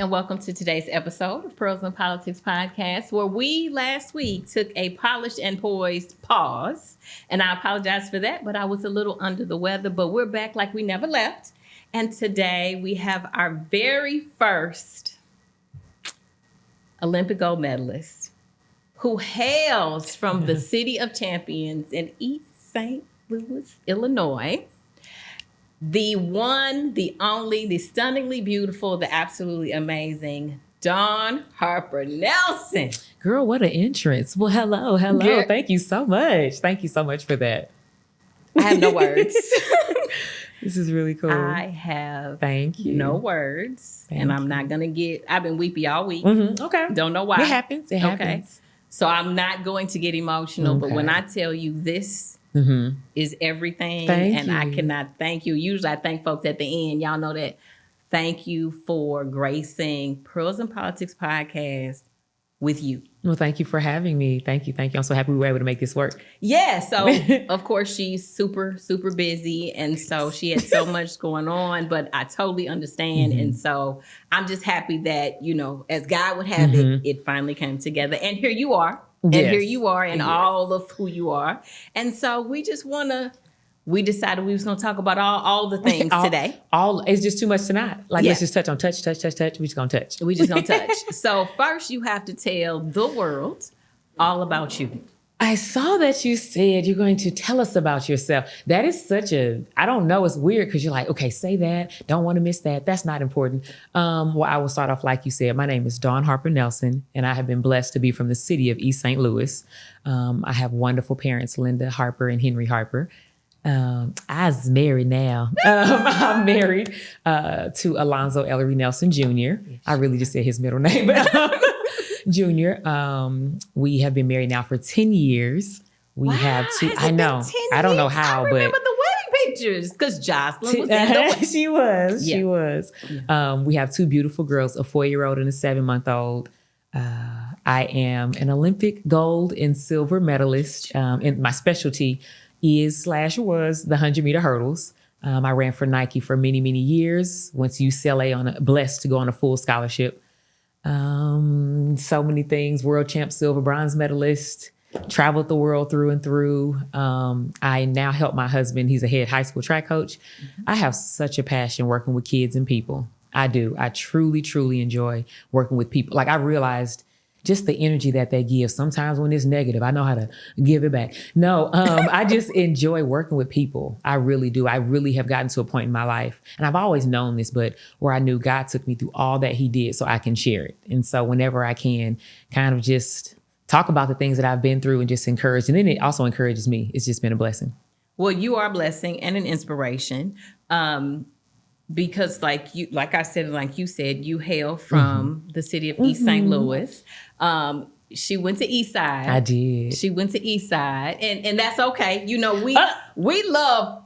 and welcome to today's episode of Pearls and Politics Podcast, where we last week took a polished and poised pause. And I apologize for that, but I was a little under the weather, but we're back like we never left. And today we have our very first Olympic gold medalist who hails from the City of Champions in East St. Louis, Illinois. The one, the only, the stunningly beautiful, the absolutely amazing Dawnharper-nelson. Girl, what an entrance. Well, hello. Girl. Thank you so much. Thank you so much for that. I have no words. This is really cool. I have Thank you. no words. Thank and I'm not going to I've been weepy all week. Mm-hmm. Okay. Don't know why. It happens. Okay. So I'm not going to get emotional, but when I tell you this is everything, Thank you. I cannot thank you. Usually I thank folks at the end. Y'all know that. Thank you for gracing Pearls and Politics Podcast with you. Well, thank you for having me. Thank you. I'm so happy we were able to make this work. Yeah. So, of course, she's super, super busy. And so she had so much going on, but I totally understand. And so I'm just happy that, as God would have it, it finally came together. And here you are. And here you are and all of who you are. And so we decided we was going to talk about all the things today. It's just too much tonight. Let's just touch on touch. We just going to touch. We just going to touch. So first you have to tell the world all about you. I saw that you said you're going to tell us about yourself. That is I don't know, it's weird because you're like, okay, say that. Don't want to miss that. That's not important. Well, I will start off like you said. My name is Dawnharper-nelson, and I have been blessed to be from the city of East St. Louis. I have wonderful parents, Linda Harper and Henry Harper. I was married now. I'm married to Alonzo Ellery Nelson Jr. I really just said his middle name, but Junior. We have been married now for 10 years. We have two. I know. I don't know how, I remember the wedding pictures because Jocelyn was in the wedding. She was. We have two beautiful girls, a 4-year-old and a 7-month-old. I am an Olympic gold and silver medalist, and my specialty was the 100-meter hurdles. I ran for Nike for many, many years. Went to UCLA blessed to go on a full scholarship. So many things, world champ, silver, bronze medalist, traveled the world through and through. I now help my husband. He's a head high school track coach. I have such a passion working with kids and people. I do. I truly, truly enjoy working with people. Like I realized just the energy that they give. Sometimes when it's negative, I know how to give it back. No, I just enjoy working with people. I really do. I really have gotten to a point in my life, and I've always known this, but where I knew God took me through all that he did so I can share it. And so whenever I can kind of just talk about the things that I've been through and just encourage, and then it also encourages me. It's just been a blessing. Well, you are a blessing and an inspiration. Because like I said, like you said, you hail from the city of East St. Louis. She went to East Side. I did. She went to East Side, and that's okay. We love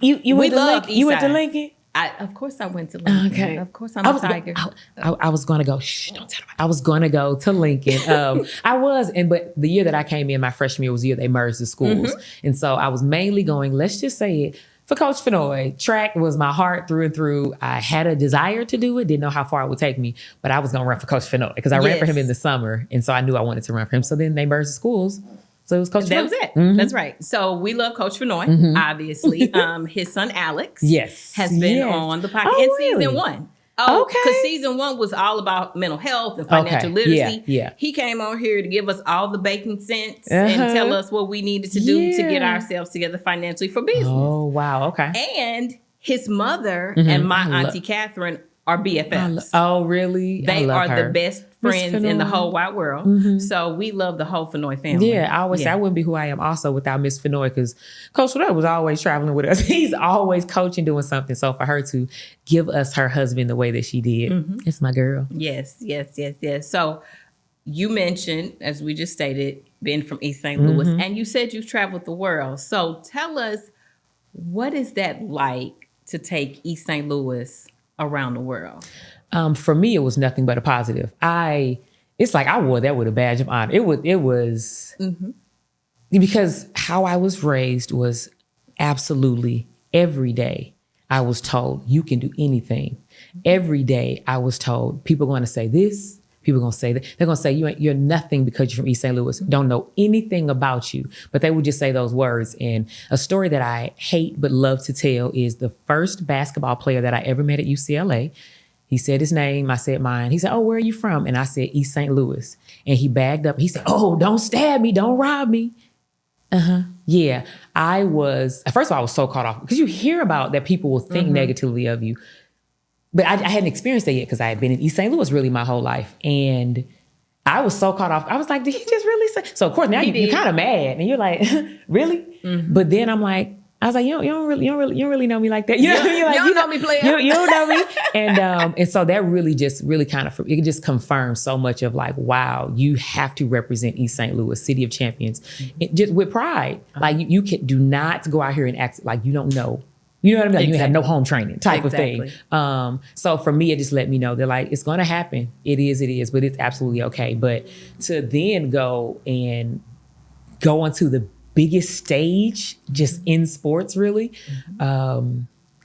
you. We love East Side. You went to Lincoln. Of course I went to Lincoln. Okay. Of course I'm a tiger. I was going to go. Shh! Don't tell me. I was going to go to Lincoln. But the year that I came in, my freshman year was the year they merged the schools, and so I was mainly going. Let's just say it. For Coach Fenoy, track was my heart through and through. I had a desire to do it, didn't know how far it would take me, but I was going to run for Coach Fenoy because I ran for him in the summer. And so I knew I wanted to run for him. So then they merged the schools. So it was Coach Fenoy. That was it. That's right. So we love Coach Fenoy, obviously. His son, Alex, has been on the podcast in season 1. Oh, okay. Because season 1 was all about mental health and financial literacy. Yeah. He came on here to give us all the bacon sense and tell us what we needed to do to get ourselves together financially for business. Oh, wow. Okay. And his mother and my auntie Catherine are BFFs. Oh, really? They are the best friends in the whole wide world. So we love the whole Fenoy family. Yeah, I always say I wouldn't be who I am also without Miss Fenoy because Coach Fenoy was always traveling with us. He's always coaching, doing something. So for her to give us her husband the way that she did, it's my girl. Yes. So you mentioned, as we just stated, being from East St. Louis, and you said you've traveled the world. So tell us, what is that like to take East St. Louis around the world? For me, it was nothing but a positive. It's like I wore that with a badge of honor. It was because how I was raised was absolutely every day I was told you can do anything. Every day I was told people are going to say this, people are going to say that. They're going to say you're nothing because you're from East St. Louis, don't know anything about you. But they would just say those words. And a story that I hate but love to tell is the first basketball player that I ever met at UCLA. He said his name, I said mine. He said, oh, where are you from? And I said, East St. Louis. And he bagged up. He said, oh, don't stab me, don't rob me. Yeah, I was, first of all, I was so caught off because you hear about that people will think negatively of you. But I hadn't experienced that yet because I had been in East St. Louis really my whole life. And I was so caught off. I was like, did he just really say? So of course now you're kind of mad and you're like, really? But then I'm like, I was like, you don't really know me like that. You know, you're like, you don't know me, player. You don't know me. And so that really kind of, it just confirms so much of like, wow, you have to represent East St. Louis, City of Champions, just with pride. Like you do not go out here and act like you don't know. You know what I mean? Like you have no home training type of thing. So for me, it just let me know that like, it's going to happen. It is, but it's absolutely okay. But to then go onto the biggest stage just in sports, really.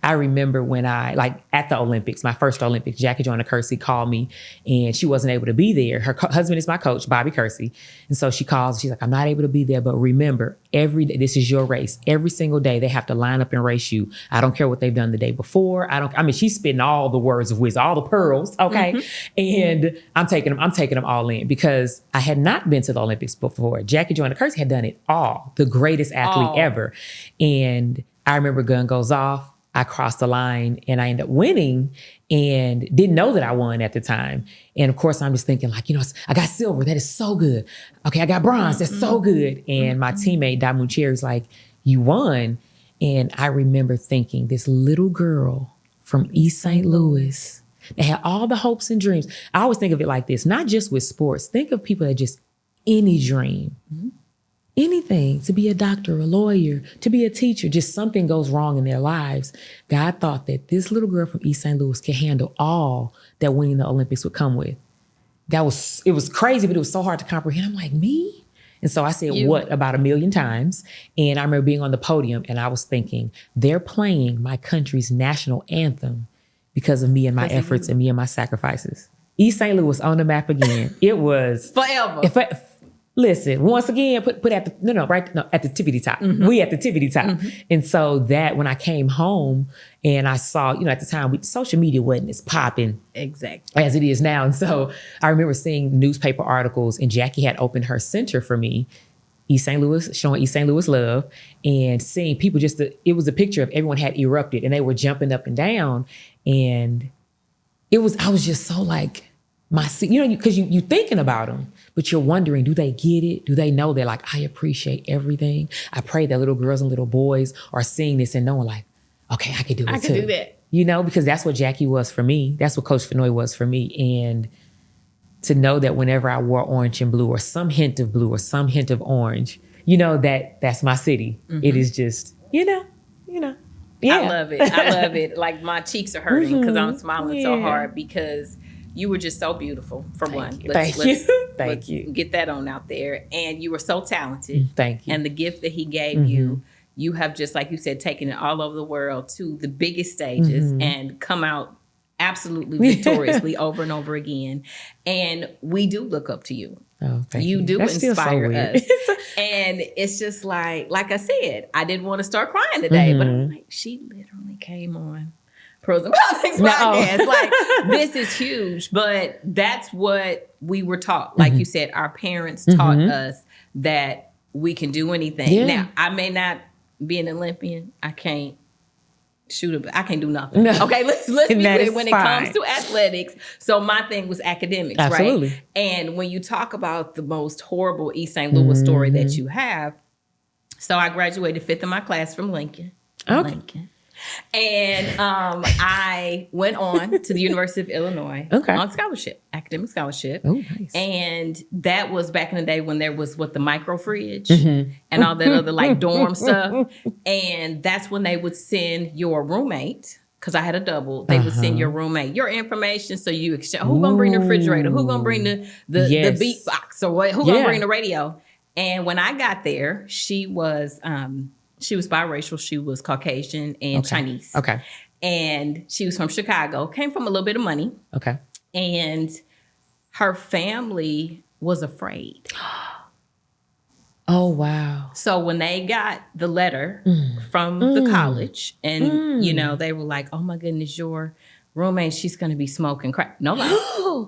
I remember when I, at the Olympics, my first Olympics, Jackie Joyner Kersey called me and she wasn't able to be there. Her husband is my coach, Bobby Kersey. And so she calls, she's like, I'm not able to be there, but remember, every day, this is your race. Every single day they have to line up and race you. I don't care what they've done the day before. She's spitting all the words of wisdom, all the pearls, okay? And I'm taking them all in because I had not been to the Olympics before. Jackie Joyner Kersey had done it all, the greatest athlete ever. And I remember gun goes off. I crossed the line and I ended up winning and didn't know that I won at the time. And of course, I'm just thinking like, I got silver. That is so good. Okay, I got bronze. That's so good. And my teammate, Damu Cherry's like, you won. And I remember thinking this little girl from East St. Louis that had all the hopes and dreams. I always think of it like this, not just with sports. Think of people that just any dream. Anything, to be a doctor, a lawyer, to be a teacher, just something goes wrong in their lives. God thought that this little girl from East St. Louis could handle all that winning the Olympics would come with. It was crazy, but it was so hard to comprehend. I'm like, me? And so I said, what, about 1 million times. And I remember being on the podium and I was thinking, they're playing my country's national anthem because of me and my efforts and me and my sacrifices. East St. Louis on the map again. It was forever. Listen, once again, put at the at the tippity top. We at the tippity top. And so that when I came home and I saw, at the time social media wasn't as popping as it is now. And so I remember seeing newspaper articles and Jackie had opened her center for me, East St. Louis, showing East St. Louis love, and seeing people it was a picture of everyone had erupted and they were jumping up and down. And I was just so like, because you thinking about them, but you're wondering, do they get it? Do they know that like, I appreciate everything? I pray that little girls and little boys are seeing this and knowing like, okay, I can do it too. I can do that. Because that's what Jackie was for me. That's what Coach Fenoy was for me. And to know that whenever I wore orange and blue or some hint of blue or some hint of orange, that's my city. It is just, Yeah. I love it. Like my cheeks are hurting because I'm smiling so hard because you were just so beautiful, for one. Thank you. Get that on out there. And you were so talented. Thank you. And the gift that he gave you, you have just, like you said, taken it all over the world to the biggest stages and come out absolutely victoriously over and over again. And we do look up to you. Oh, thank you. You do inspire us. And it's just like I said, I didn't want to start crying today, but I'm like, she literally came on Pros and Politics podcast. Like, this is huge, but that's what we were taught. Like you said, our parents taught us that we can do anything. Yeah. Now, I may not be an Olympian. I can't I can't do nothing. No. Okay, let's be clear when it comes to athletics. So my thing was academics, Absolutely. Right? And when you talk about the most horrible East St. Louis story that you have, so I graduated 5th in my class from Lincoln. Okay. And I went on to the University of Illinois on scholarship, academic scholarship. Oh, nice. And that was back in the day when there was the micro fridge and all that other like dorm stuff. And that's when they would send your roommate, because I had a double, they would send your roommate your information so you exchange. Who gonna bring the refrigerator? Who gonna bring the beat box? Or what? Who gonna bring the radio? And when I got there, she was biracial. She was Caucasian and Chinese. Okay. and she was from Chicago, came from a little bit of money. Okay. And her family was afraid. Oh, wow. So when they got the letter from the college and, they were like, oh my goodness, your roommate, she's going to be smoking crack. No lie.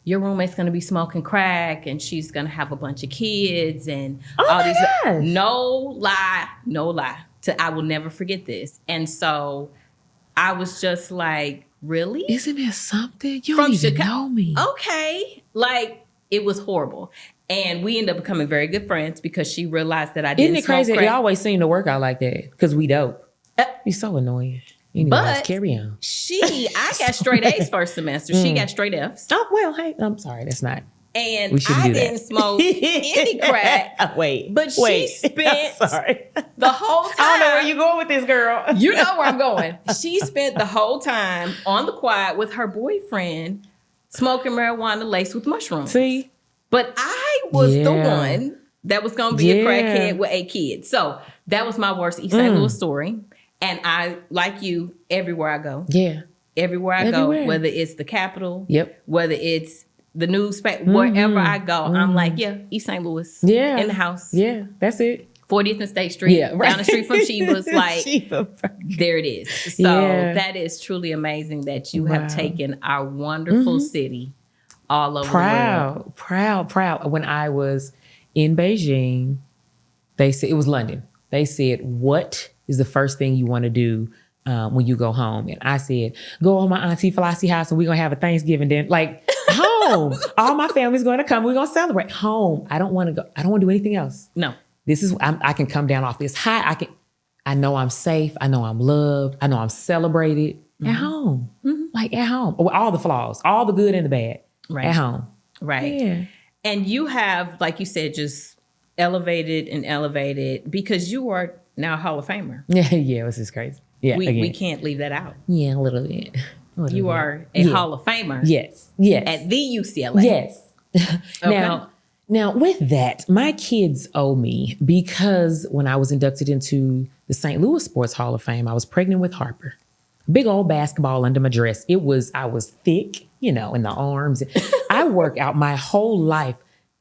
Your roommate's going to be smoking crack and she's going to have a bunch of kids and all these. Gosh. No lie. I will never forget this. And so I was just like, really? Isn't it something? You don't even know me. Okay. Like, it was horrible. And we ended up becoming very good friends because she realized that I didn't Isn't it crazy? smoke crack. It always seemed to work out like that because we dope. He's so annoying. Anyways, But carry on. I got straight A's first semester. She got straight F's. Oh, well, hey, I'm sorry. That's not. And We shouldn't I do that. didn't smoke any crack. Wait. But she spent sorry. the whole time. I don't know where you're going with this, girl. You know where I'm going. She spent the whole time on the quiet with her boyfriend smoking marijuana laced with mushrooms. See? But I was the one that was going to be a crackhead with 8 kids. So that was my worst East St. Louis story. And I, like you, everywhere I go. Yeah. Everywhere I go, whether it's the Capitol, whether it's the newspaper, wherever I go, I'm like, East St. Louis. Yeah. In the house. Yeah, that's it. 40th and State Street, down the street from Sheba's, like, Sheba. there it is. So that is truly amazing that you have taken our wonderful city all over the world. Proud. When I was in Beijing, they said, it was London. They said, what is the first thing you want to do when you go home? And I said, go on my auntie Flossie house and we're going to have a Thanksgiving dinner. Like, home. All my family's going to come. We're going to celebrate. Home. I don't want to go. I don't want to do anything else. No. This is, I can come down off this high. I know I'm safe. I know I'm loved. I know I'm celebrated at home. Like at home. With all the flaws, all the good and the bad. Right. At home. Right. Yeah. And you have, like you said, just elevated because you are now a Hall of Famer. Yeah, this is crazy. Yeah, we can't leave that out. Yeah, a little bit. You are a Hall of Famer. Yes. At the UCLA. Yes. Okay. Now, with that, my kids owe me because when I was inducted into the St. Louis Sports Hall of Fame, I was pregnant with Harper. Big old basketball under my dress. I was thick, in the arms. I work out my whole life.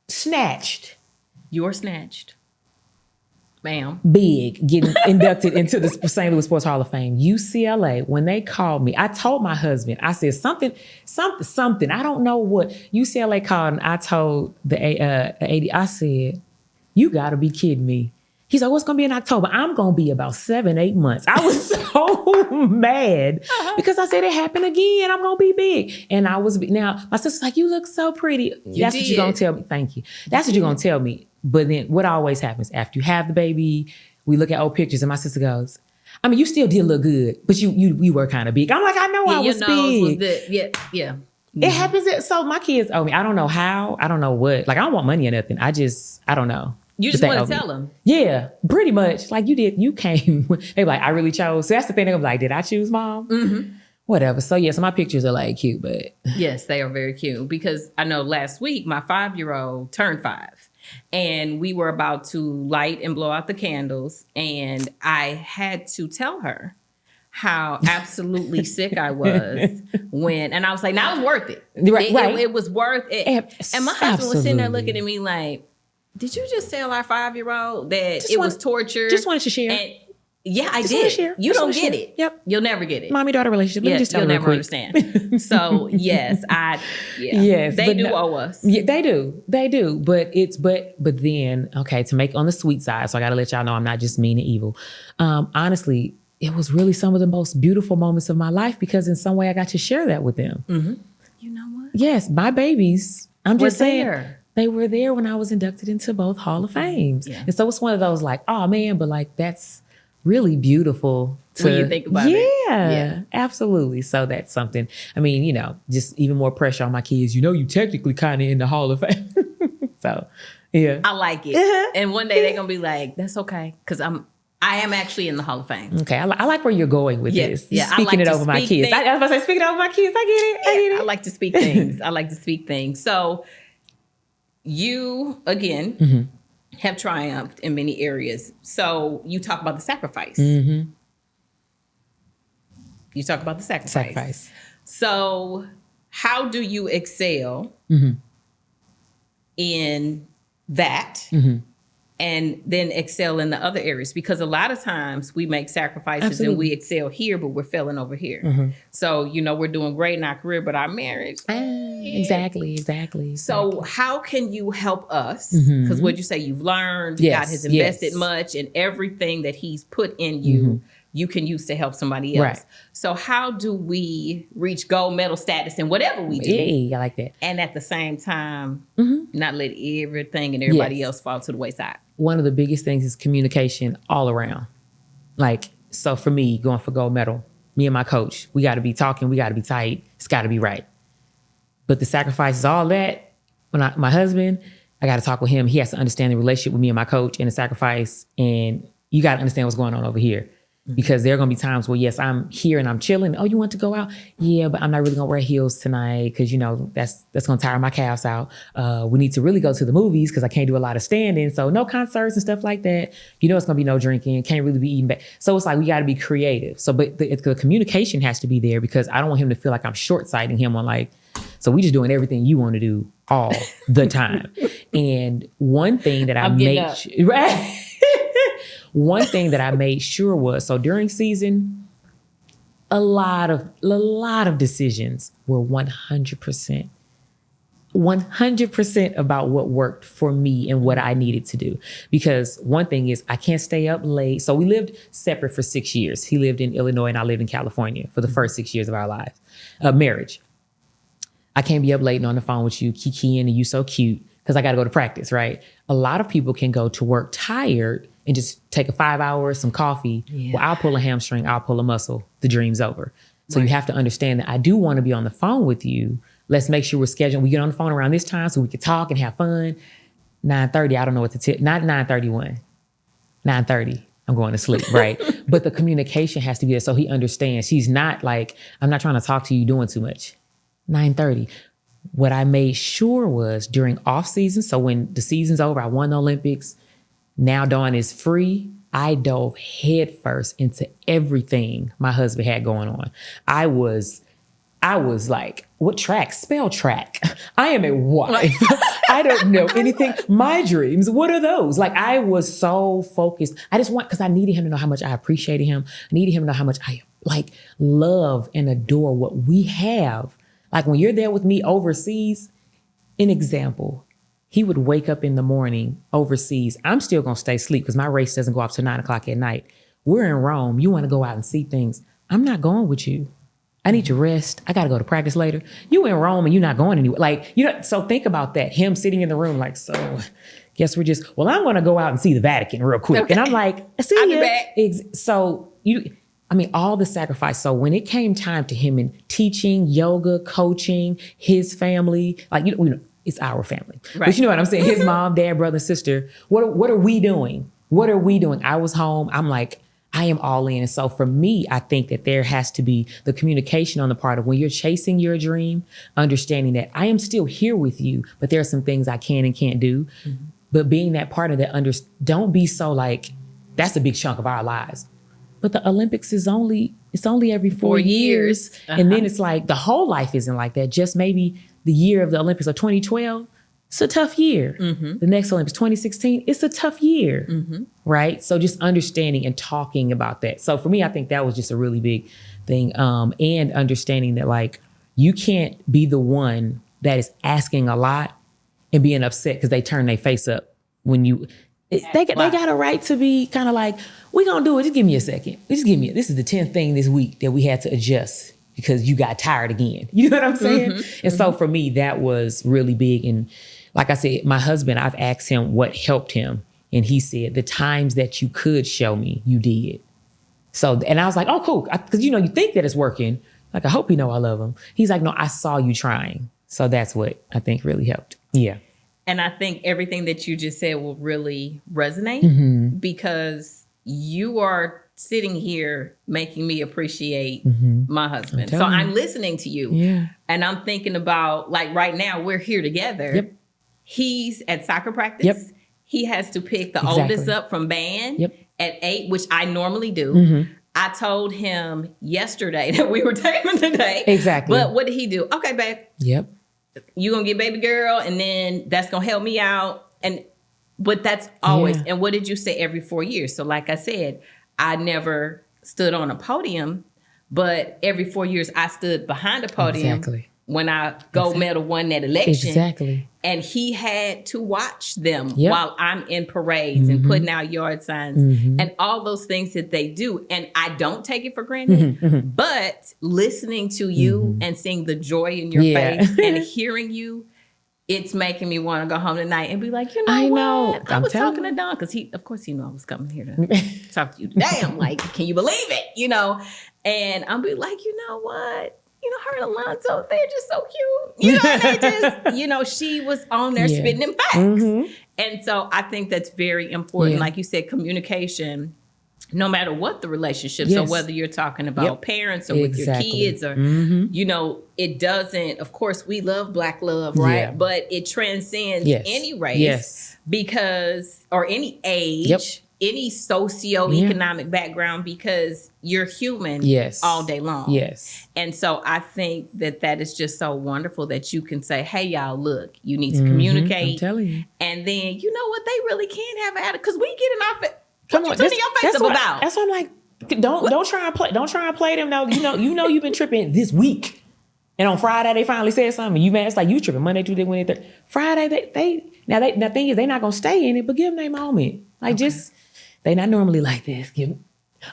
Snatched. You're snatched. Ma'am. Big, getting inducted into the St. Louis Sports Hall of Fame. UCLA, when they called me, I told my husband, I said something, I don't know what. UCLA called and I told the AD, I said, you gotta be kidding me. He's like, what's going to be in October? I'm going to be about 7-8 months. I was so mad because I said it happened again. I'm going to be big. And now my sister's like, you look so pretty. That's what you're going to tell me. Thank you. That's what you're going to tell me. But then what always happens after you have the baby, we look at old pictures and my sister goes, I mean, you still did look good, but you were kind of big. I'm like, I know I was big. Yeah. It happens. So my kids owe me. I don't know how. I don't know what. Like, I don't want money or nothing. I don't know. You just want to tell them. Yeah, pretty much. Like you came. They like, I really chose. So that's the thing. They're like, did I choose mom? Mm-hmm. Whatever. So so my pictures are like cute, but. Yes, they are very cute because I know last week my 5-year-old turned 5 and we were about to light and blow out the candles. And I had to tell her how absolutely sick I was and I was like, now it's worth it. Right. It was worth it. And my husband was sitting there looking at me like, did you just tell our 5-year-old that was torture? Just wanted to share. And I did. You don't get it. Yep. You'll never get it. Mommy-daughter relationship. Let me just tell you'll you never understand. So yes, yes, they do owe us. Yeah, they do. But then, okay, to make on the sweet side, so I got to let y'all know I'm not just mean and evil. Honestly, it was really some of the most beautiful moments of my life because in some way I got to share that with them. Mm-hmm. You know what? Yes, my babies. I'm just saying. There. They were there when I was inducted into both Hall of Fames. Yeah. And so it's one of those like, oh man, but like that's really beautiful when you think about it. Yeah, absolutely. So that's something. I mean, just even more pressure on my kids. You technically kind of in the Hall of Fame. So, yeah. I like it. Uh-huh. And one day they're going to be like, that's okay. Because I am actually in the Hall of Fame. Okay. I like where you're going with this. Yeah. Speaking it over my kids. I was about to say, speaking it over my kids. I get it. I like to speak things. So you, again, have triumphed in many areas. So you talk about the sacrifice. Mm-hmm. You talk about the sacrifice. Sacrifice. So how do you excel in that and then excel in the other areas? Because a lot of times we make sacrifices and we excel here, but we're failing over here. So, you know, we're doing great in our career, but our marriage. Exactly. So how can you help us? Because what you say, you've learned, God has invested much, and everything that he's put in you, you can use to help somebody else. Right. So how do we reach gold medal status in whatever we do? Yeah, I like that. And at the same time, not let everything and everybody else fall to the wayside. One of the biggest things is communication all around. Like, so for me, going for gold medal, me and my coach, we got to be talking, we got to be tight, it's got to be right. But the sacrifice is all that. When my husband, I got to talk with him. He has to understand the relationship with me and my coach and the sacrifice. And you got to understand what's going on over here. Because there are going to be times where, yes, I'm here and I'm chilling. Oh, you want to go out? Yeah, but I'm not really going to wear heels tonight because, you know, that's going to tire my calves out. We need to really go to the movies because I can't do a lot of standing. So no concerts and stuff like that. You know, it's going to be no drinking. Can't really be eating back. So it's like we got to be creative. So, but the communication has to be there because I don't want him to feel like I'm short-sighting him on like, so we just doing everything you want to do all the time. And one thing that I made right. One thing that I made sure was, so during season, a lot of decisions were 100% about what worked for me and what I needed to do. Because one thing is I can't stay up late. So we lived separate for 6 years. He lived in Illinois and I lived in California for the first 6 years of our lives, marriage. I can't be up late and on the phone with you, kikiing, and you so cute, because I got to go to practice, right? A lot of people can go to work tired and just take a 5 hours, some coffee. Yeah. Well, I'll pull a hamstring, I'll pull a muscle. The dream's over. So you have to understand that I do want to be on the phone with you. Let's make sure we're scheduling. We get on the phone around this time so we can talk and have fun. 9:30, I don't know what to tell. Not 9:31. 9:30, I'm going to sleep, right? But the communication has to be there so he understands. He's not like, I'm not trying to talk to you doing too much. 9:30. What I made sure was during off season, so when the season's over, I won the Olympics. Now Dawn is free. I dove headfirst into everything my husband had going on. I was like, what track? Spell track. I am a wife. I don't know anything. My dreams, what are those? Like, I was so focused. Because I needed him to know how much I appreciated him. I needed him to know how much I like love and adore what we have. Like when you're there with me overseas, an example, he would wake up in the morning overseas. I'm still going to stay asleep because my race doesn't go off till 9:00 at night. We're in Rome. You want to go out and see things. I'm not going with you. I need to rest. I got to go to practice later. You in Rome and you're not going anywhere. Like, you know, so think about that. Him sitting in the room like, so guess we're just, well, I'm going to go out and see the Vatican real quick. Okay. And I'm like, see I'll be back. So all the sacrifice. So when it came time to him in teaching, yoga, coaching, his family, like, you know, it's our family. Right. But you know what I'm saying? His mom, dad, brother, sister. What are we doing? What are we doing? I was home. I'm like, I am all in. And so for me, I think that there has to be the communication on the part of when you're chasing your dream, understanding that I am still here with you, but there are some things I can and can't do. Mm-hmm. But being that part of that, don't be so like, that's a big chunk of our lives. But the Olympics is only every 4 years. Uh-huh. And then it's like the whole life isn't like that. Just maybe the year of the Olympics of 2012, it's a tough year. Mm-hmm. The next Olympics, 2016, it's a tough year, right? So just understanding and talking about that. So for me, I think that was just a really big thing. And understanding that like, you can't be the one that is asking a lot and being upset because they turn their face up when you... They got a right to be kind of like, we're going to do it. Just give me a second. This is the 10th thing this week that we had to adjust because you got tired again. You know what I'm saying? Mm-hmm. And so for me, that was really big. And like I said, my husband, I've asked him what helped him. And he said, the times that you could show me, you did. So, and I was like, oh, cool. Because, you know, you think that it's working. Like, I hope you know I love him. He's like, no, I saw you trying. So that's what I think really helped. Yeah. And I think everything that you just said will really resonate because you are sitting here making me appreciate my husband. So I'm listening to you and I'm thinking about like right now we're here together. Yep. He's at soccer practice. Yep. He has to pick the oldest up from band at 8, which I normally do. Mm-hmm. I told him yesterday that we were taping today. Exactly. But what did he do? Okay, babe. Yep. You gonna get baby girl, and then that's gonna help me out. But that's always. And what did you say? Every 4 years. So like I said, I never stood on a podium, but every 4 years I stood behind a podium. Exactly. When I gold medal won that election. Exactly. And he had to watch them Yep. while I'm in parades and putting out yard signs and all those things that they do. And I don't take it for granted, but listening to you and seeing the joy in your face and hearing you, it's making me want to go home tonight and be like, you know I what? know. I was talking to Don because of course, he knew I was coming here to talk to you today. I'm like, can you believe it? You know, and I'll be like, you know what? You know, her and Alonzo, they're just so cute. You know, they just, you know, she was on there spitting them facts. And so I think that's very important. Like you said, communication, no matter what the relationship. So whether you're talking about parents or with your kids or, you know, it doesn't, of course, we love Black love, right? Yeah. But it transcends any race because, or any age, any socioeconomic background, because you're human all day long. And so I think that is just so wonderful that you can say, hey, y'all, look, you need to communicate. I'm telling you. And then, you know what, they really can have an attitude because we get in our face. Come What on, you turning your face up about? That's what I'm like. Don't try and play them. No, you know you've been tripping this week, and on Friday they finally said something. You mad? It's like you tripping Monday, Tuesday, Wednesday, Thursday. Friday the thing is they not gonna stay in it, but give them their moment. Like just they not normally like this.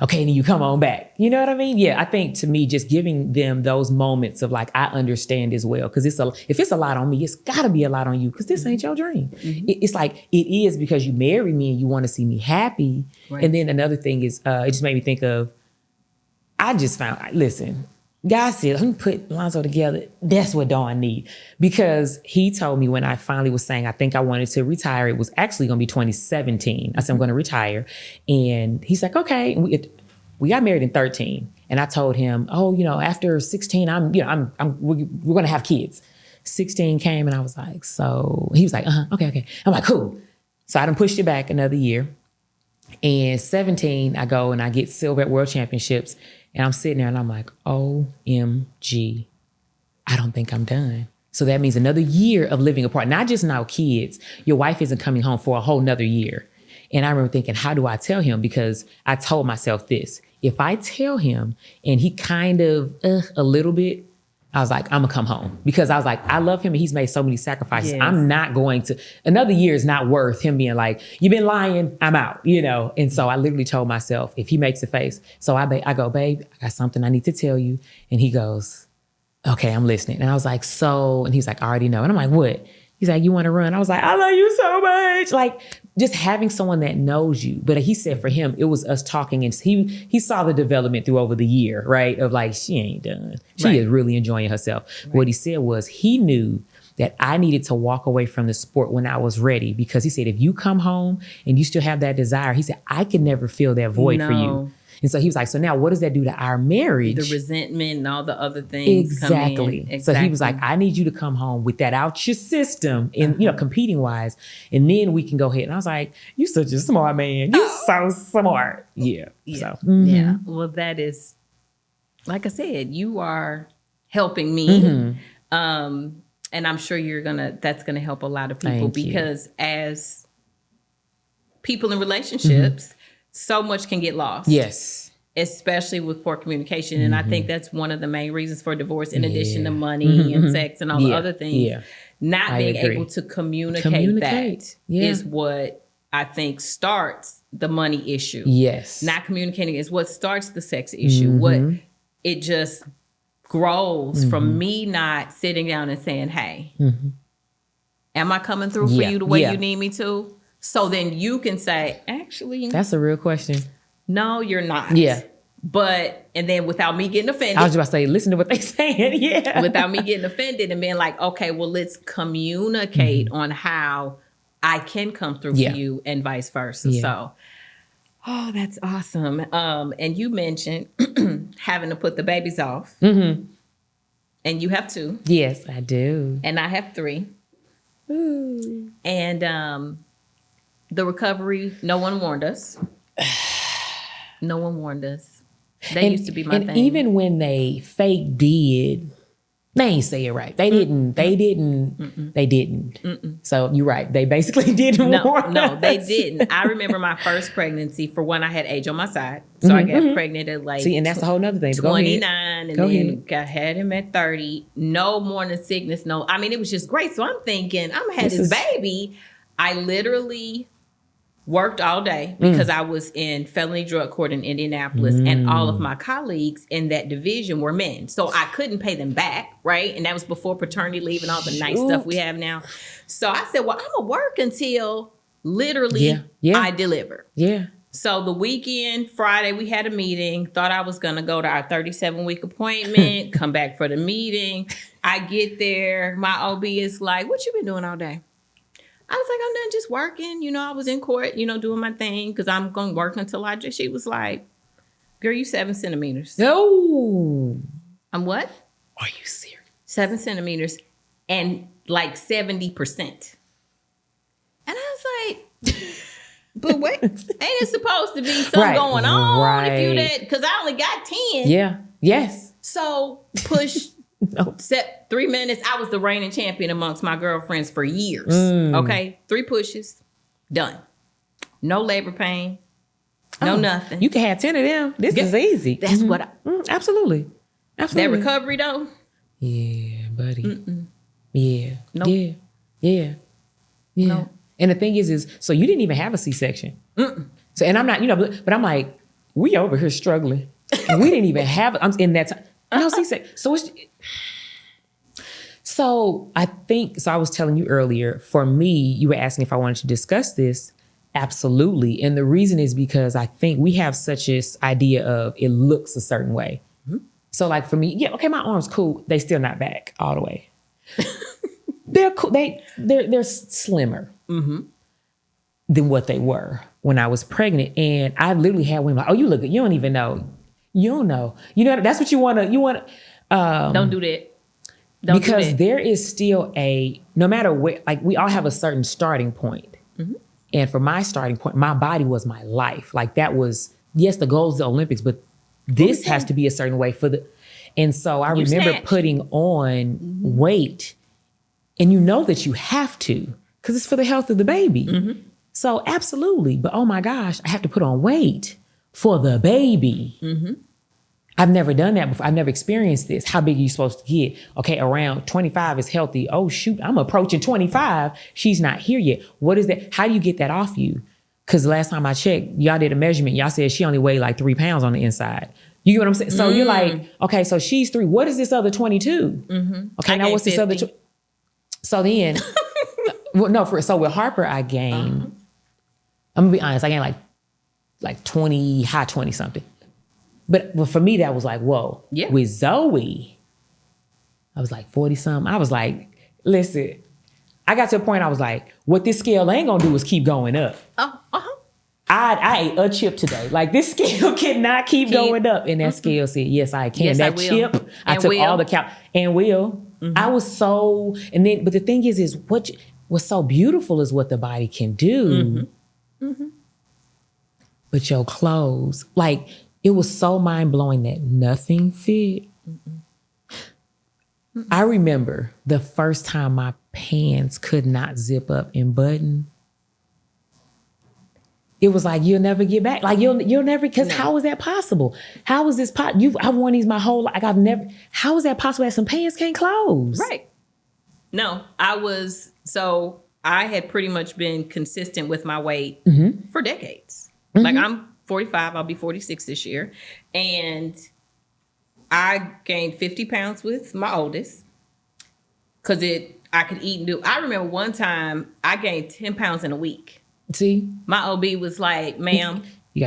Okay, then you come on back. You know what I mean? Yeah, I think to me, just giving them those moments of like, I understand as well. Because if it's a lot on me, it's got to be a lot on you because this ain't your dream. It's like, it is because you married me and you want to see me happy. Right. And then another thing is, it just made me think of, I just found, listen, God said, let me put Alonzo together. That's what Dawn need. Because he told me when I finally was saying, I think I wanted to retire, it was actually going to be 2017. I said, I'm going to retire. And he's like, okay. And we got married in 13. And I told him, oh, you know, after 16, we're going to have kids. 16 came and I was like, so he was like, okay. I'm like, cool. So I done pushed it back another year. And 17, I go and I get silver at World Championships. And I'm sitting there and I'm like, OMG, I don't think I'm done. So that means another year of living apart. Not just now kids, your wife isn't coming home for a whole nother year. And I remember thinking, how do I tell him? Because I told myself this, if I tell him and he kind of, a little bit, I was like, I'm gonna come home because I was like, I love him and he's made so many sacrifices. Yes. I'm not going to, another year is not worth him being like, you've been lying, I'm out, you know? And so I literally told myself, if he makes a face, so I go, babe, I got something I need to tell you. And he goes, okay, I'm listening. And I was like, so, and he's like, I already know. And I'm like, what? He's like, you want to run? I was like, I love you so much. Like just having someone that knows you. But he said for him, it was us talking and he saw the development through over the year, right? Of like, she ain't done. She is really enjoying herself. Right. What he said was he knew that I needed to walk away from the sport when I was ready because he said, if you come home and you still have that desire, he said, I can never fill that void for you. And so he was like, so now what does that do to our marriage? The resentment and all the other things. Exactly. So he was like, I need you to come home with that out your system and, you know, competing wise. And then we can go ahead. And I was like, you such a smart man. You so smart. Yeah. So, yeah. Well, that is, like I said, you are helping me. And I'm sure that's going to help a lot of people because as people in relationships, so much can get lost. Yes. Especially with poor communication. And I think that's one of the main reasons for divorce, in addition to money and sex and all the other things. Yeah. Not being able to communicate that is what I think starts the money issue. Yes. Not communicating is what starts the sex issue. What it just grows from me not sitting down and saying, hey, am I coming through for you the way you need me to? So then you can say, actually, that's a real question. No, you're not. Yeah. But, and then without me getting offended. I was just about to say, listen to what they saying. Yeah. Without me getting offended and being like, okay, well, let's communicate on how I can come through for you and vice versa. Yeah. So, that's awesome. And you mentioned having to put the babies off. And you have 2. Yes, I do. And I have 3. Ooh. And, the recovery, no one warned us. No one warned us. That used to be my thing. And even when they fake did, they ain't say it right. They didn't. So you're right. They basically didn't warn No, they us. didn't. I remember my first pregnancy. For one, I had age on my side. So I got pregnant at like See, and that's a whole nother thing. 29 and then had him at 30. No morning sickness. No, I mean, it was just great. So I'm thinking, I'm gonna have this baby. I literally worked all day because I was in felony drug court in Indianapolis, and all of my colleagues in that division were men. So I couldn't pay them back, right? And that was before paternity leave and all the nice stuff we have now. So I said, well, I'm going to work until literally I deliver. Yeah. So the weekend, Friday, we had a meeting. Thought I was going to go to our 37-week appointment, come back for the meeting. I get there. My OB is like, what you been doing all day? I was like, I'm done just working. You know, I was in court, you know, doing my thing because I'm going to work until I just, she was like, girl, you 7 centimeters. No. I'm what? Are you serious? 7 centimeters and like 70%. And I was like, but wait, ain't it supposed to be something going on if you that, because I only got 10. Yeah. Yes. So push. No. 3 minutes. I was the reigning champion amongst my girlfriends for years. Okay. 3 pushes. Done. No labor pain. No nothing. You can have 10 of them. This is easy. That's what I... Absolutely. That recovery though? Yeah, buddy. Yeah. Nope. Yeah. Yeah. Yeah. Nope. And the thing is so you didn't even have a C-section. So, and I'm not, you know, but I'm like, we over here struggling. We didn't even have, I'm in that time. No C-section. So I think, so I was telling you earlier, for me, you were asking if I wanted to discuss this. Absolutely. And the reason is because I think we have such this idea of it looks a certain way. So like for me, yeah, okay, my arm's cool. They still not back all the way. They're cool. They're slimmer than what they were when I was pregnant. And I literally had women like, oh, you look good. You don't even know. You don't know. You know, that's what you want to, don't do that. Because there is still no matter where, like we all have a certain starting point. And for my starting point, my body was my life. Like that was, yes, the goal is the Olympics, but this has to be a certain way and so I remember putting on weight, and you know that you have to, because it's for the health of the baby. So absolutely. But oh my gosh, I have to put on weight for the baby. I've never done that before. I've never experienced this. How big are you supposed to get? Okay, around 25 is healthy. Oh shoot, I'm approaching 25. She's not here yet. What is that? How do you get that off you? Because last time I checked, y'all did a measurement. Y'all said she only weighed like 3 pounds on the inside. You get what I'm saying? So you're like, okay, so she's 3. What is this other 22? Okay, now what's 50. This other? So then, so with Harper, I gained, I'm gonna be honest, I gained like 20, high 20 something. But for me, that was like, whoa. Yeah. With Zoe, I was like 40 something. I was like, listen, I got to a point I was like, what this scale ain't gonna do is keep going up. I ate a chip today. Like this scale cannot keep going up. And that scale said, yes, I can. Yes, that chip, I took all the and will. I was so, but the thing is what's so beautiful is what the body can do. But your clothes, like, it was so mind-blowing that nothing fit. I remember the first time my pants could not zip up and button. It was like, you'll never get back. Like, you'll never, because how is that possible? How is this I've worn these my whole life. How is that possible that some pants can't close? Right. No, I had pretty much been consistent with my weight for decades. Like I'm 45, I'll be 46 this year. And I gained 50 pounds with my oldest because I could eat and do. I remember one time I gained 10 pounds in a week. See? My OB was like, ma'am, we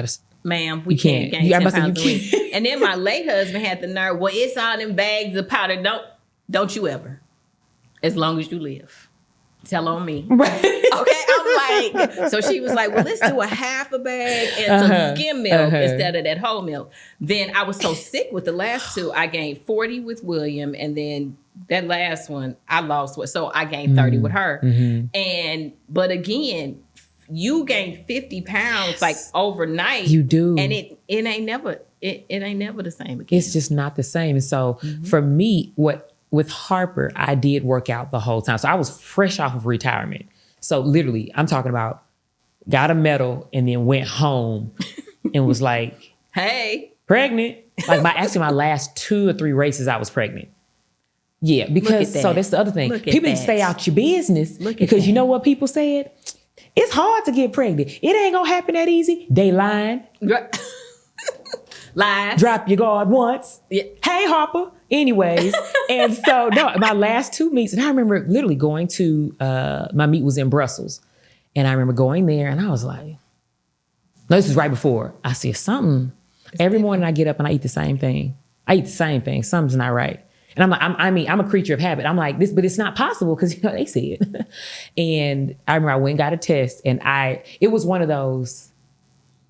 can't gain 10 pounds a week. And then my late husband had the nerve, well, it's all them bags of powder. Don't you ever. As long as you live. Tell on me. Right. Okay, I'm like, so she was like, well, let's do a half a bag and some skim milk instead of that whole milk. Then I was so sick with the last 2, I gained 40 with William, and then that last one, I lost weight. So I gained 30 with her. But again, you gain 50 pounds like overnight. You do. And it ain't never the same again. It's just not the same. And so for me, with Harper, I did work out the whole time. So I was fresh off of retirement. So literally, I'm talking about got a medal and then went home and was like, hey, pregnant. Like my last 2 or 3 races, I was pregnant. Yeah, because so that's the other thing. People need to stay out your business because you know what people said? It's hard to get pregnant. It ain't gonna happen that easy. They lying. Lies. Drop your guard once. Yeah. Hey, Harper. Anyways, and so no, my last 2 meets, and I remember literally going to my meet was in Brussels, and I remember going there, and I was like, no, this was right before. I see something. Every morning I get up and I eat the same thing. Something's not right. And I'm like, I'm a creature of habit. I'm like this, but it's not possible because they said. And I remember I went and got a test, and it was one of those.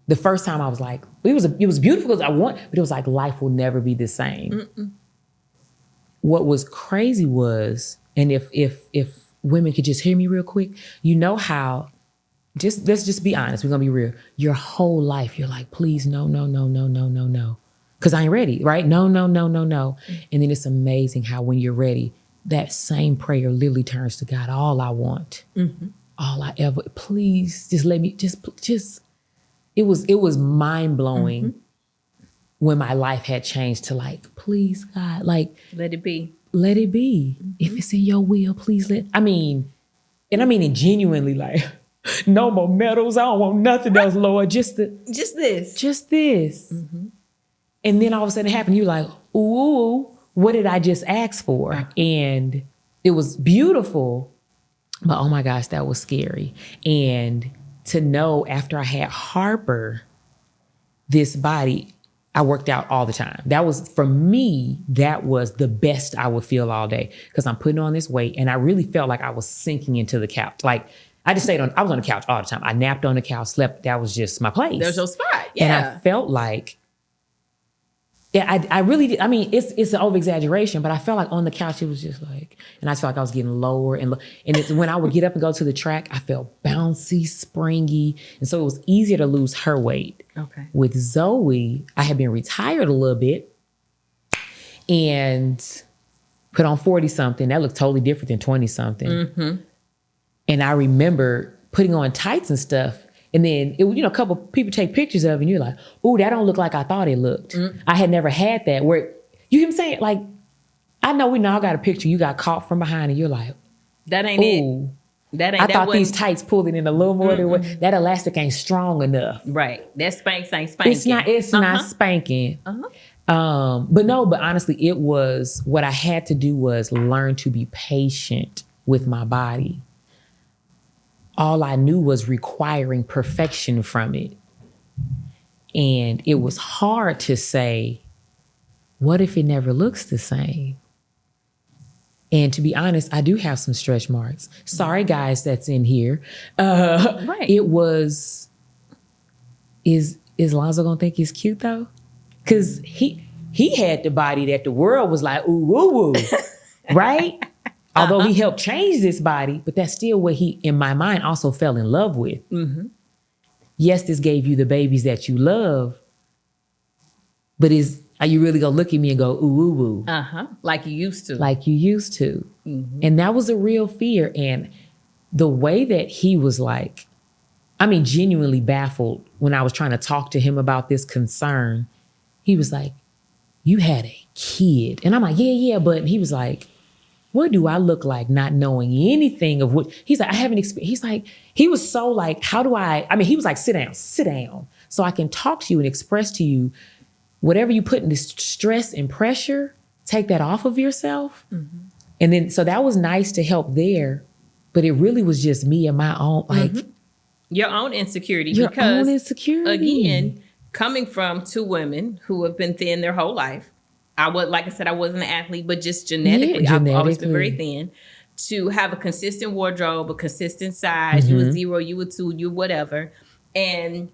The first time I was like, it was beautiful because but it was like life will never be the same. Mm-mm. What was crazy was, and if women could just hear me real quick, you know how. Let's just be honest. We're gonna be real. Your whole life, you're like, please, no, no, no, no, no, no, no. Because I ain't ready, right? No, no, no, no, no. And then it's amazing how when you're ready, that same prayer literally turns to God. All I want, all I ever, please, just let me, just. It was mind blowing when my life had changed to like, please, God, like, let it be. Let it be. If it's in your will, please I mean it genuinely like. No more medals. I don't want nothing else, Lord. Just this. Mm-hmm. And then all of a sudden it happened. You're like, ooh, what did I just ask for? And it was beautiful, but oh my gosh, that was scary. And to know after I had Harper, this body, I worked out all the time. That was, for me, that was the best I would feel all day because I'm putting on this weight and I really felt like I was sinking into the couch. Like, I was on the couch all the time. I napped on the couch, slept. That was just my place. That was your spot. Yeah. And I felt like, I really did. I mean, it's an over exaggeration, but I felt like on the couch, it was just like, and I felt like I was getting lower and when I would get up and go to the track, I felt bouncy, springy. And so it was easier to lose her weight. Okay. With Zoe, I had been retired a little bit and put on 40 something. That looked totally different than 20 something. Mm-hmm. And I remember putting on tights and stuff. And then, a couple people take pictures of it and you're like, ooh, that don't look like I thought it looked. Mm. I had never had that where, you hear me saying? Like, I know we now got a picture. You got caught from behind and you're like, that ain't it. That ain't. I thought these tights pulled it in a little more than what, that elastic ain't strong enough. Right. That Spanx ain't spanking. It's not spanking. Uh-huh. But honestly, it was, what I had to do was learn to be patient with my body. All I knew was requiring perfection from it. And it was hard to say, what if it never looks the same? And to be honest, I do have some stretch marks. Sorry, guys, that's in here. Right. It was, is Lonzo gonna think he's cute though? Because he had the body that the world was like, ooh, woo, woo, right? Although he helped change this body, but that's still what he, in my mind, also fell in love with. Mm-hmm. Yes, this gave you the babies that you love, but are you really gonna look at me and go, ooh, ooh, ooh? Uh-huh. Like you used to. Mm-hmm. And that was a real fear. And the way that he was like, genuinely baffled when I was trying to talk to him about this concern, he was like, you had a kid. And I'm like, yeah. But he was like, what do I look like not knowing anything of what? He's like, I haven't experienced. He's like, he was so like, how do he was like, sit down so I can talk to you and express to you whatever you put in this stress and pressure, take that off of yourself. Mm-hmm. And then, so that was nice to help there, but it really was just me and my own, like. Mm-hmm. Your own insecurity. Your own insecurity. Again, coming from 2 women who have been thin their whole life, like I said, I wasn't an athlete, but just genetically, I've always been very thin. To have a consistent wardrobe, a consistent size, mm-hmm. You a 0, you a 2, you whatever. And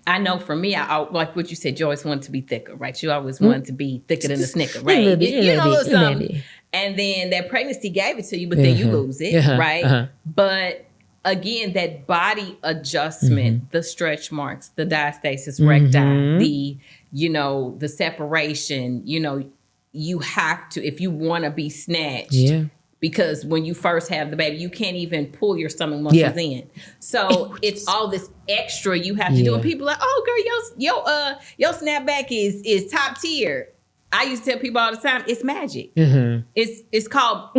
I know for me, I like what you said, you always wanted to be thicker, right? You always wanted to be thicker than a Snicker, right? You know, something. And then that pregnancy gave it to you, but then you lose it, right? But again, that body adjustment, the stretch marks, the diastasis recti, the separation, you have to, if you want to be snatched, because when you first have the baby, you can't even pull your stomach muscles in. So it's all this extra you have to do. And people are like, oh girl, your snapback is top tier. I used to tell people all the time, it's magic. It's called,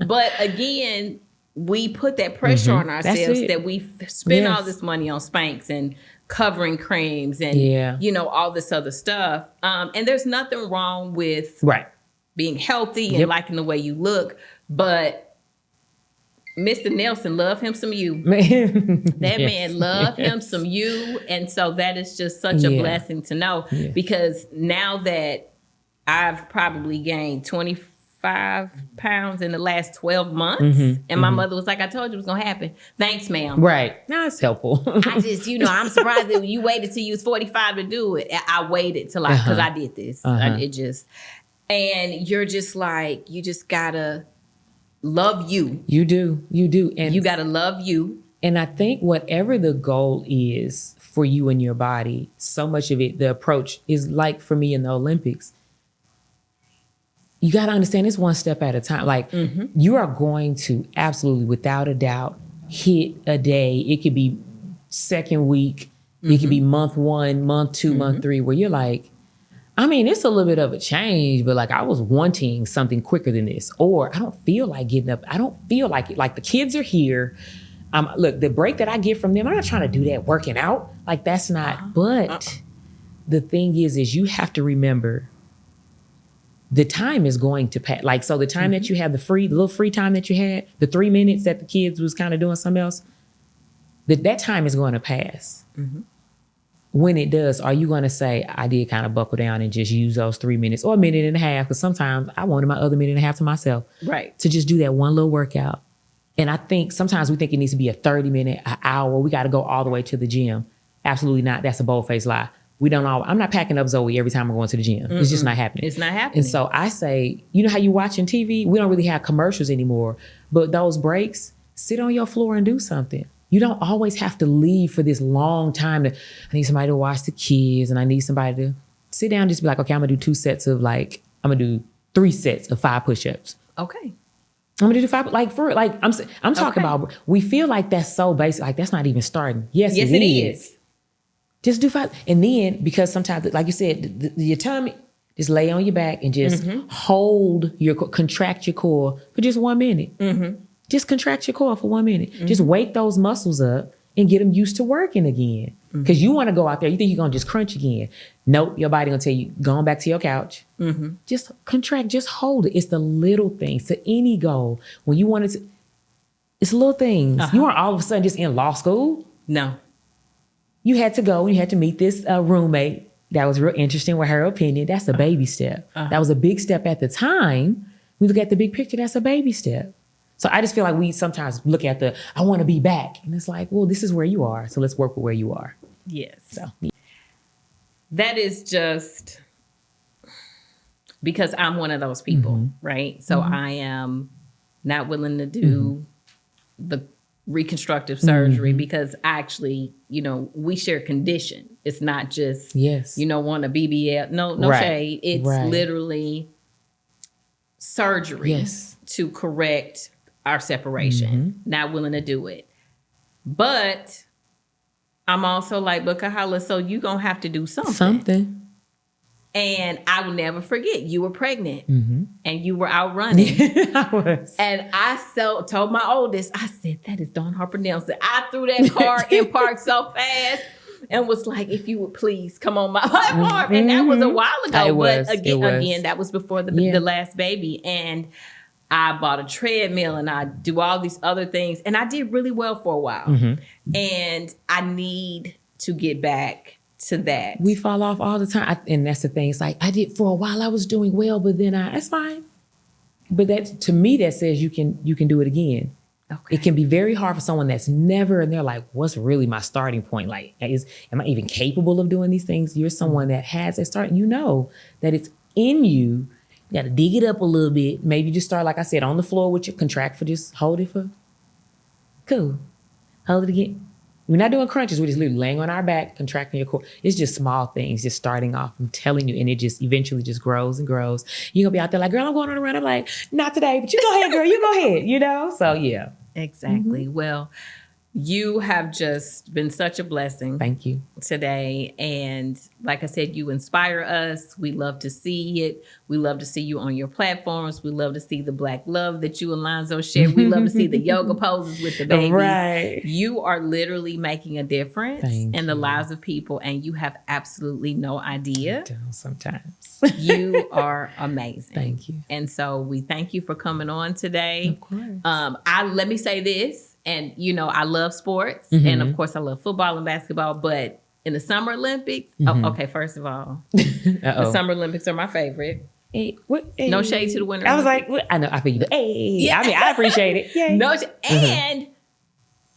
but again, we put that pressure on ourselves that we spend all this money on Spanx and covering creams and, all this other stuff. And there's nothing wrong with being healthy and liking the way you look. But Mr. Nelson, love him some you. That man love him some you. And so that is just such a blessing to know because now that I've probably gained 25 pounds in the last 12 months. And my mother was like, I told you it was going to happen. Thanks, ma'am. Right. No, it's helpful. I just, I'm surprised that you waited till you was 45 to do it. I waited till because I did this. And you're just like, you just gotta love you. You do. And you gotta love you. And I think whatever the goal is for you and your body, so much of it, the approach is like for me in the Olympics. You got to understand it's one step at a time. Like you are going to absolutely, without a doubt, hit a day. It could be second week. It could be month 1, month 2, month 3, where you're like, I mean, it's a little bit of a change, but like I was wanting something quicker than this, or I don't feel like getting up. I don't feel like it. Like the kids are here. Look, the break that I get from them, I'm not trying to do that working out. Like that's not, but the thing is you have to remember the time is going to pass. Like, so the time that you have the little free time that you had, the 3 minutes that the kids was kind of doing something else, that time is going to pass. When it does, are you going to say, I did kind of buckle down and just use those 3 minutes or a minute and a half? Because sometimes I wanted my other minute and a half to myself. Right. To just do that one little workout. And I think sometimes we think it needs to be a 30-minute, an hour. We got to go all the way to the gym. Absolutely not. That's a bold-faced lie. We don't all. I'm not packing up Zoe every time we're going to the gym. It's just not happening. It's not happening. And so I say, you know how you watching TV? We don't really have commercials anymore. But those breaks, sit on your floor and do something. You don't always have to leave for this long time. I need somebody to watch the kids and I need somebody to sit down and just be like, okay, I'm going to do 2 sets of I'm going to do 3 sets of 5 push-ups. Okay. I'm going to do 5, I'm talking about, we feel like that's so basic. Like that's not even starting. Yes, it is. Just do 5. And then, because sometimes, like you said, your tummy, just lay on your back and just contract your core for just 1 minute. Just contract your core for 1 minute. Just wake those muscles up and get them used to working again. Because you want to go out there, you think you're going to just crunch again. Nope, your body going to tell you, going back to your couch. Just contract, just hold it. It's the little things to any goal. When you want to, it's little things. You aren't all of a sudden just in law school. No. You had to go and you had to meet this roommate. That was real interesting with her opinion. That's a baby step. That was a big step at the time. We look at the big picture, that's a baby step. So I just feel like we sometimes look at I want to be back. And it's like, well, this is where you are. So let's work with where you are. Yes. So that is just because I'm one of those people, right? So I am not willing to do the reconstructive surgery because actually, we share condition. It's not just, want a BBL. No shade. It's literally surgery to correct our separation. Not willing to do it. But I'm also like, but Kahala, so you gonna have to do something. And I will never forget, you were pregnant and you were out running. I was. And I told my oldest, I said, that is Dawnharper-Nelson. I threw that car in park so fast and was like, if you would please come on my platform. And that was a while ago. But again, that was before the last baby. And I bought a treadmill and I do all these other things. And I did really well for a while. And I need to get back to that. We fall off all the time. And that's the thing. It's like, I did for a while, I was doing well, but then that's fine. But that, to me, that says you can do it again. Okay. It can be very hard for someone that's never, and they're like, what's really my starting point? Like, am I even capable of doing these things? You're someone that has a start. You know that it's in you. You got to dig it up a little bit. Maybe just start, like I said, on the floor with your contract for just hold it for. Cool. Hold it again. We're not doing crunches. We're just literally laying on our back, contracting your core. It's just small things, just starting off. I'm telling you, and it just eventually just grows and grows. You're going to be out there like, girl, I'm going on a run. I'm like, not today, but you go ahead, girl. You go ahead, you know? So, yeah. Exactly. Well, you have just been such a blessing. Thank you. Today. And like I said, you inspire us. We love to see it. We love to see you on your platforms. We love to see the Black love that you and Lonzo share. We love to see the yoga poses with the babies. Right. You are literally making a difference in the lives of people, and you have absolutely no idea. I do sometimes. You are amazing. Thank you. And so we thank you for coming on today. Of course. Let me say this. And, you know, I love sports. And, of course, I love football and basketball. But in the Summer Olympics, okay, first of all, the Summer Olympics are my favorite. Hey, no shade to the Winter I was Olympics. like, I know, I feel you. Hey, yeah. I mean, I appreciate it. Yay. And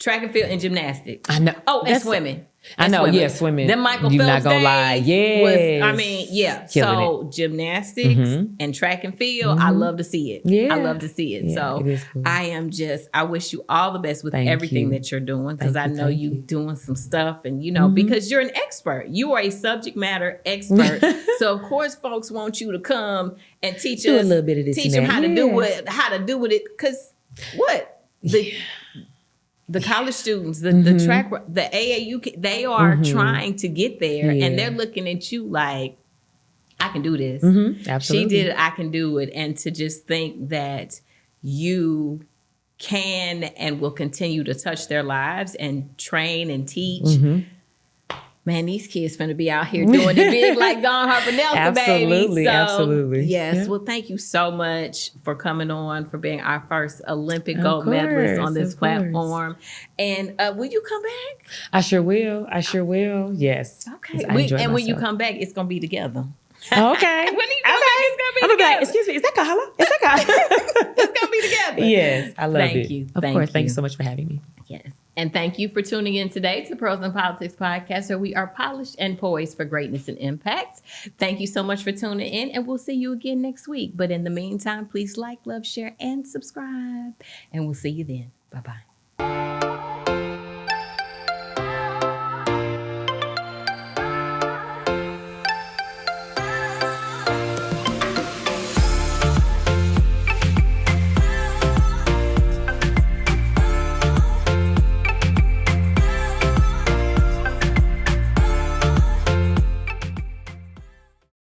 track and field and gymnastics. I know. Oh, and swimming. I know, yeah, swimming. Then Michael You're Phelps not gonna lie. Yeah. Killing so gymnastics and track and field, I love to see it. Yeah. I love to see it. Yeah, So it is cool. I wish you all the best with Thank everything you. that you're doing, because I know you thank doing some stuff, and you know, because you're an expert. You are a subject matter expert. So of course folks want you to come and teach Do us a little bit of this teach and them that. how to do with it. Because the college students, the track, the AAU, they are trying to get there, and they're looking at you like, I can do this. Absolutely. She did it, I can do it. And to just think that you can and will continue to touch their lives and train and teach. Man, these kids finna be out here doing it big like Dawnharper-nelson, baby. So, Absolutely. Yes. Yeah. Well, thank you so much for coming on, for being our first Olympic gold medalist on this platform. And will you come back? I sure will. Yes. Okay. When you come back, it's gonna be together. Okay. When you come back, it's gonna be I'm gonna be together. like, excuse me, is that Carla? Is that Carla? It's gonna be together. Yes, I love it. Thank you. Of course. Thank you so much for having me. Yes. And thank you for tuning in today to Pros and Politics Podcast, where we are polished and poised for greatness and impact. Thank you so much for tuning in, and we'll see you again next week. But in the meantime, please like, love, share, and subscribe. And we'll see you then. Bye-bye.